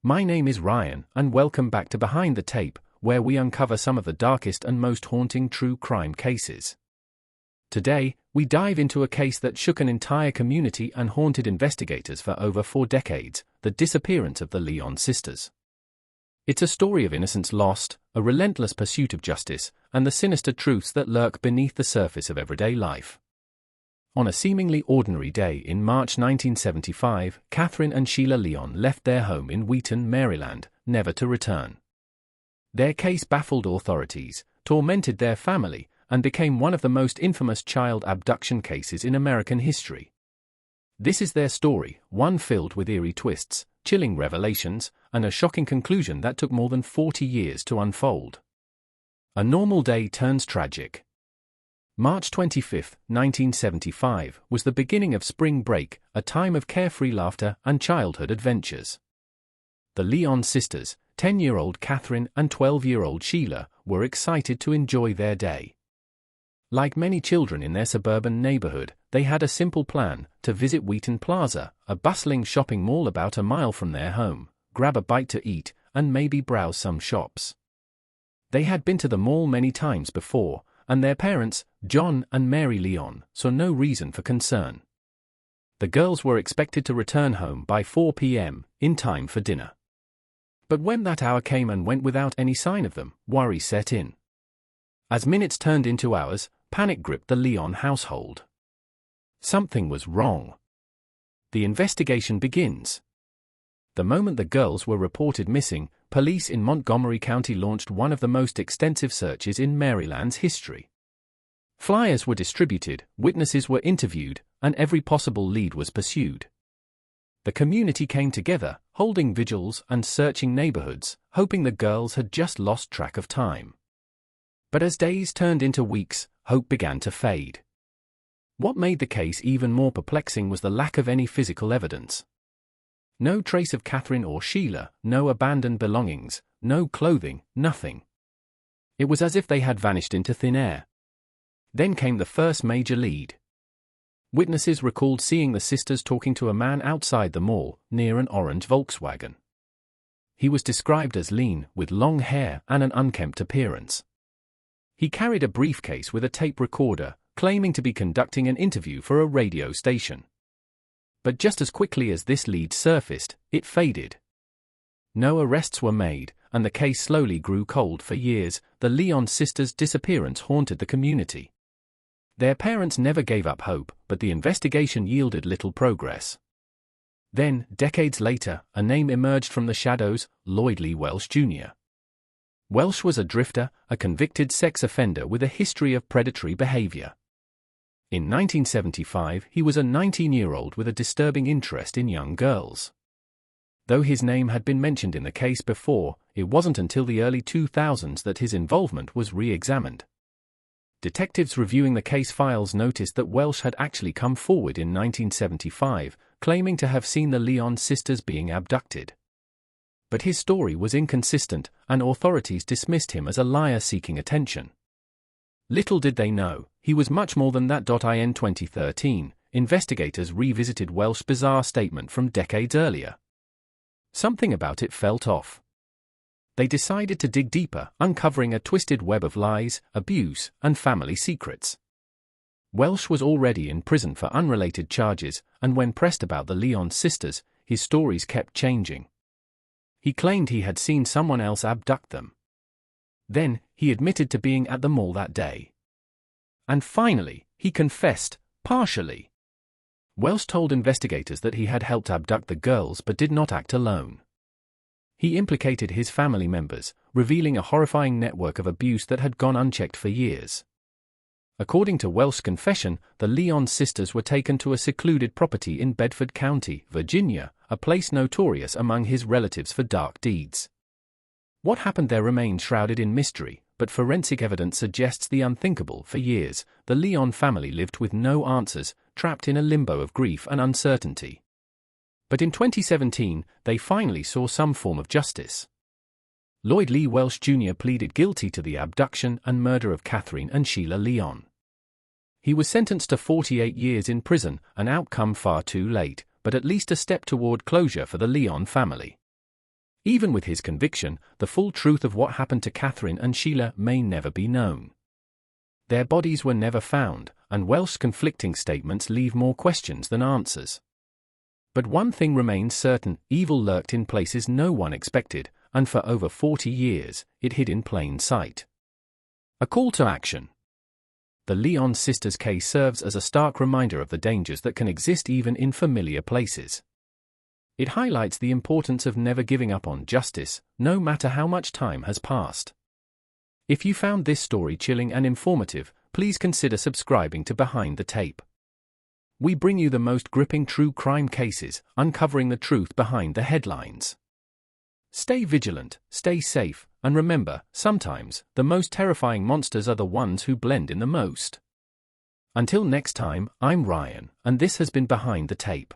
My name is Ryan, and welcome back to Behind the Tape, where we uncover some of the darkest and most haunting true crime cases. Today, we dive into a case that shook an entire community and haunted investigators for over 4 decades, the disappearance of the Lyon sisters. It's a story of innocence lost, a relentless pursuit of justice, and the sinister truths that lurk beneath the surface of everyday life. On a seemingly ordinary day in March 1975, Catherine and Sheila Lyon left their home in Wheaton, Maryland, never to return. Their case baffled authorities, tormented their family, and became one of the most infamous child abduction cases in American history. This is their story, one filled with eerie twists, chilling revelations, and a shocking conclusion that took more than 40 years to unfold. A normal day turns tragic. March 25, 1975, was the beginning of spring break, a time of carefree laughter and childhood adventures. The Lyon sisters, 10-year-old Catherine and 12-year-old Sheila, were excited to enjoy their day. Like many children in their suburban neighborhood, they had a simple plan: to visit Wheaton Plaza, a bustling shopping mall about a mile from their home, grab a bite to eat, and maybe browse some shops. They had been to the mall many times before, and their parents, John and Mary Lyon, saw no reason for concern. The girls were expected to return home by 4 p.m., in time for dinner. But when that hour came and went without any sign of them, worry set in. As minutes turned into hours, panic gripped the Lyon household. Something was wrong. The investigation begins. The moment the girls were reported missing, police in Montgomery County launched one of the most extensive searches in Maryland's history. Flyers were distributed, witnesses were interviewed, and every possible lead was pursued. The community came together, holding vigils and searching neighborhoods, hoping the girls had just lost track of time. But as days turned into weeks, hope began to fade. What made the case even more perplexing was the lack of any physical evidence. No trace of Catherine or Sheila, no abandoned belongings, no clothing, nothing. It was as if they had vanished into thin air. Then came the first major lead. Witnesses recalled seeing the sisters talking to a man outside the mall, near an orange Volkswagen. He was described as lean, with long hair and an unkempt appearance. He carried a briefcase with a tape recorder, claiming to be conducting an interview for a radio station. But just as quickly as this lead surfaced, it faded. No arrests were made, and the case slowly grew cold. For years, the Lyon sisters' disappearance haunted the community. Their parents never gave up hope, but the investigation yielded little progress. Then, decades later, a name emerged from the shadows: Lloyd Lee Welsh Jr. Welsh was a drifter, a convicted sex offender with a history of predatory behavior. In 1975, he was a 19-year-old with a disturbing interest in young girls. Though his name had been mentioned in the case before, it wasn't until the early 2000s that his involvement was re-examined. Detectives reviewing the case files noticed that Welsh had actually come forward in 1975, claiming to have seen the Lyon sisters being abducted. But his story was inconsistent, and authorities dismissed him as a liar seeking attention. Little did they know, he was much more than that. In 2013, investigators revisited Welsh's bizarre statement from decades earlier. Something about it felt off. They decided to dig deeper, uncovering a twisted web of lies, abuse, and family secrets. Welsh was already in prison for unrelated charges, and when pressed about the Lyon sisters, his stories kept changing. He claimed he had seen someone else abduct them. Then, he admitted to being at the mall that day. And finally, he confessed, partially. Welsh told investigators that he had helped abduct the girls but did not act alone. He implicated his family members, revealing a horrifying network of abuse that had gone unchecked for years. According to Welsh's confession, the Lyon sisters were taken to a secluded property in Bedford County, Virginia, a place notorious among his relatives for dark deeds. What happened there remains shrouded in mystery, but forensic evidence suggests the unthinkable. For years, the Lyon family lived with no answers, trapped in a limbo of grief and uncertainty. But in 2017, they finally saw some form of justice. Lloyd Lee Welsh Jr. pleaded guilty to the abduction and murder of Catherine and Sheila Lyon. He was sentenced to 48 years in prison, an outcome far too late, but at least a step toward closure for the Lyon family. Even with his conviction, the full truth of what happened to Catherine and Sheila may never be known. Their bodies were never found, and Welsh's conflicting statements leave more questions than answers. But one thing remains certain: evil lurked in places no one expected, and for over 40 years, it hid in plain sight. A call to action. The Lyon sisters' case serves as a stark reminder of the dangers that can exist even in familiar places. It highlights the importance of never giving up on justice, no matter how much time has passed. If you found this story chilling and informative, please consider subscribing to Behind the Tape. We bring you the most gripping true crime cases, uncovering the truth behind the headlines. Stay vigilant, stay safe, and remember, sometimes, the most terrifying monsters are the ones who blend in the most. Until next time, I'm Ryan, and this has been Behind the Tape.